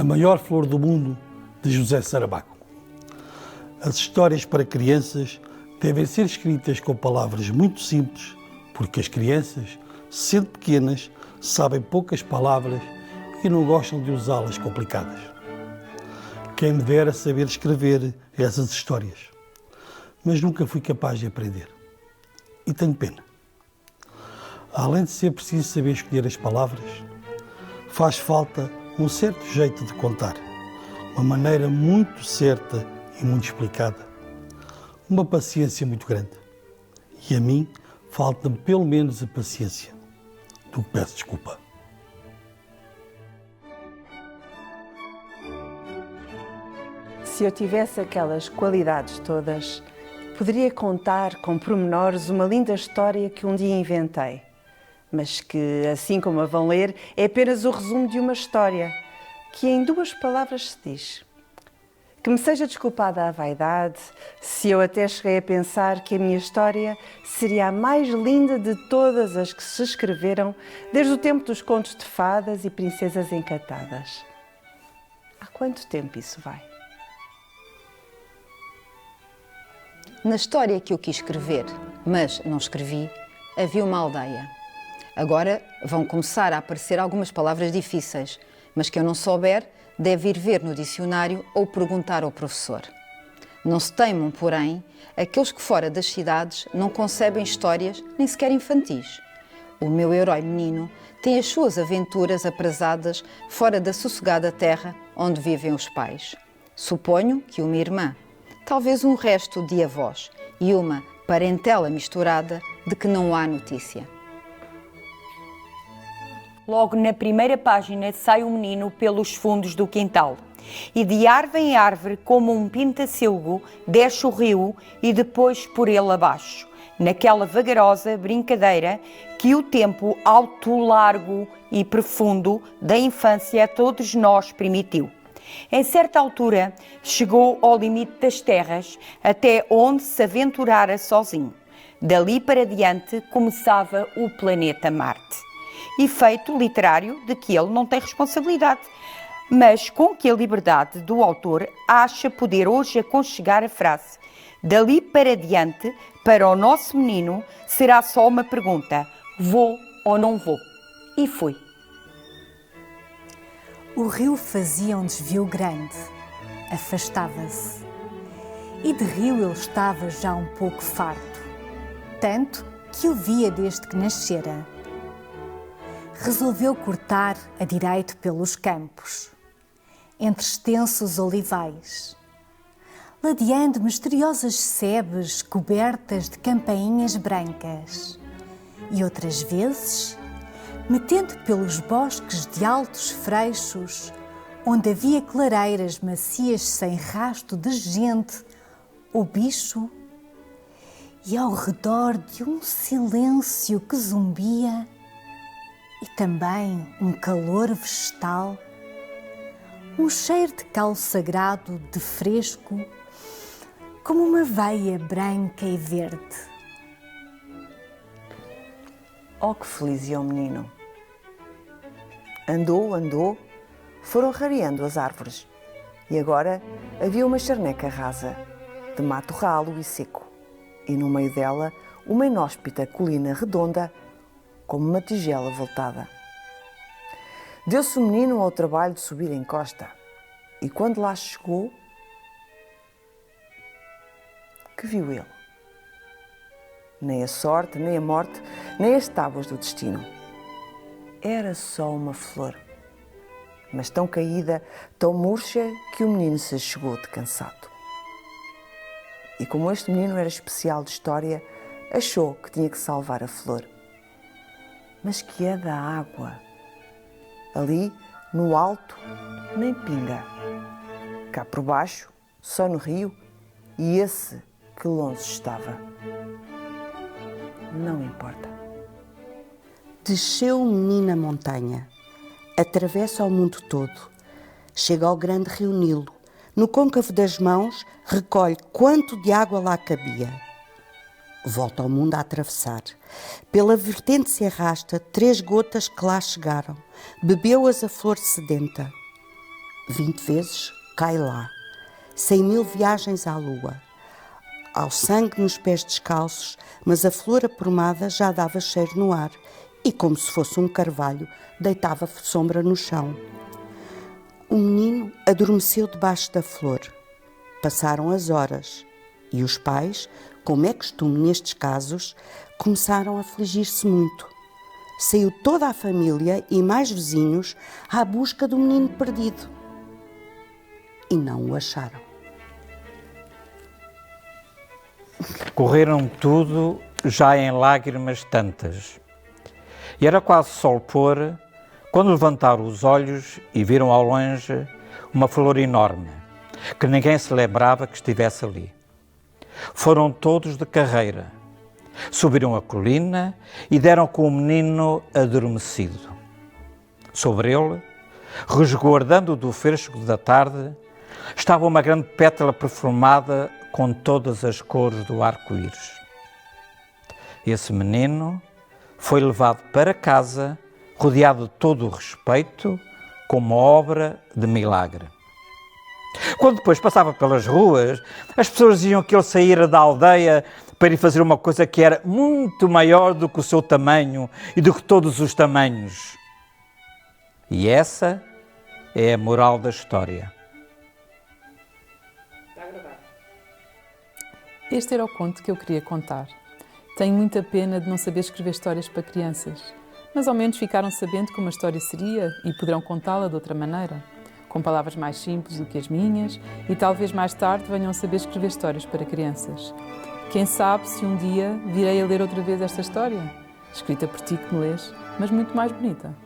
maior flor do mundo, de José Saramago. As histórias para crianças devem ser escritas com palavras muito simples, porque as crianças, sendo pequenas, sabem poucas palavras e não gostam de usá-las complicadas. Quem me dera saber escrever essas histórias, mas nunca fui capaz de aprender. E tenho pena. Além de ser preciso saber escolher as palavras, faz falta um certo jeito de contar, uma maneira muito certa e muito explicada, uma paciência muito grande. E a mim falta-me pelo menos a paciência, do que peço desculpa. Se eu tivesse aquelas qualidades todas, poderia contar com pormenores uma linda história que um dia inventei, mas que, assim como a vão ler, é apenas o resumo de uma história, que em 2 palavras se diz. Que me seja desculpada a vaidade, se eu até cheguei a pensar que a minha história seria a mais linda de todas as que se escreveram desde o tempo dos contos de fadas e princesas encantadas. Há quanto tempo isso vai? Na história que eu quis escrever, mas não escrevi, havia uma aldeia. Agora vão começar a aparecer algumas palavras difíceis, mas que eu não souber, deve ir ver no dicionário ou perguntar ao professor. Não se temam, porém, aqueles que fora das cidades não concebem histórias nem sequer infantis. O meu herói menino tem as suas aventuras aprazadas fora da sossegada terra onde vivem os pais. Suponho que uma irmã, talvez um resto de avós e uma parentela misturada de que não há notícia. Logo na primeira página sai um menino pelos fundos do quintal e de árvore em árvore, como um pintacilgo, desce o rio e depois por ele abaixo, naquela vagarosa brincadeira que o tempo alto, largo e profundo da infância a todos nós permitiu. Em certa altura, chegou ao limite das terras, até onde se aventurara sozinho. Dali para diante começava o planeta Marte. Efeito literário de que ele não tem responsabilidade, mas com que a liberdade do autor acha poder hoje aconchegar a frase: dali para diante, para o nosso menino, será só uma pergunta: vou ou não vou? E foi. O rio fazia um desvio grande, afastava-se. E de rio ele estava já um pouco farto, tanto que o via desde que nascera. Resolveu cortar a direito pelos campos, entre extensos olivais, ladeando misteriosas sebes cobertas de campainhas brancas, e outras vezes metendo pelos bosques de altos freixos, onde havia clareiras macias sem rasto de gente ou bicho, e ao redor de um silêncio que zumbia e também um calor vegetal, um cheiro de cal sagrado de fresco, como uma veia branca e verde. Oh, que feliz ia o menino! Andou, foram rareando as árvores e agora havia uma charneca rasa, de mato ralo e seco, e no meio dela uma inóspita colina redonda, como uma tigela voltada. Deu-se o menino ao trabalho de subir a encosta, e quando lá chegou, que viu ele? Nem a sorte, nem a morte, nem as tábuas do destino. Era só uma flor, mas tão caída, tão murcha, que o menino se achegou de cansado. E como este menino era especial de história, achou que tinha que salvar a flor. Mas que é da água? Ali, no alto, nem pinga. Cá por baixo, só no rio, e esse que longe estava. Não importa. Desceu o menino a montanha, atravessa o mundo todo, chega ao grande rio Nilo, no côncavo das mãos recolhe quanto de água lá cabia. Volta ao mundo a atravessar. Pela vertente se arrasta 3 gotas que lá chegaram. Bebeu-as a flor sedenta. 20 vezes cai lá. 100.000 viagens à lua. Ao sangue nos pés descalços, mas a flor aprumada já dava cheiro no ar e, como se fosse um carvalho, deitava sombra no chão. O menino adormeceu debaixo da flor. Passaram as horas e os pais, como é costume nestes casos, começaram a afligir-se muito. Saiu toda a família e mais vizinhos à busca do menino perdido. E não o acharam. Correram tudo já em lágrimas tantas. E era quase sol pôr, quando levantaram os olhos e viram ao longe uma flor enorme, que ninguém se lembrava que estivesse ali. Foram todos de carreira, subiram a colina e deram com o menino adormecido. Sobre ele, resguardando do fresco da tarde, estava uma grande pétala perfumada com todas as cores do arco-íris. Esse menino foi levado para casa, rodeado de todo o respeito, como obra de milagre. Quando depois passava pelas ruas, as pessoas diziam que ele saíra da aldeia para ir fazer uma coisa que era muito maior do que o seu tamanho e do que todos os tamanhos. E essa é a moral da história. Este era o conto que eu queria contar. Tenho muita pena de não saber escrever histórias para crianças, mas ao menos ficaram sabendo como a história seria e poderão contá-la de outra maneira, com palavras mais simples do que as minhas, e talvez mais tarde venham a saber escrever histórias para crianças. Quem sabe se um dia virei a ler outra vez esta história, escrita por ti que me lês, mas muito mais bonita.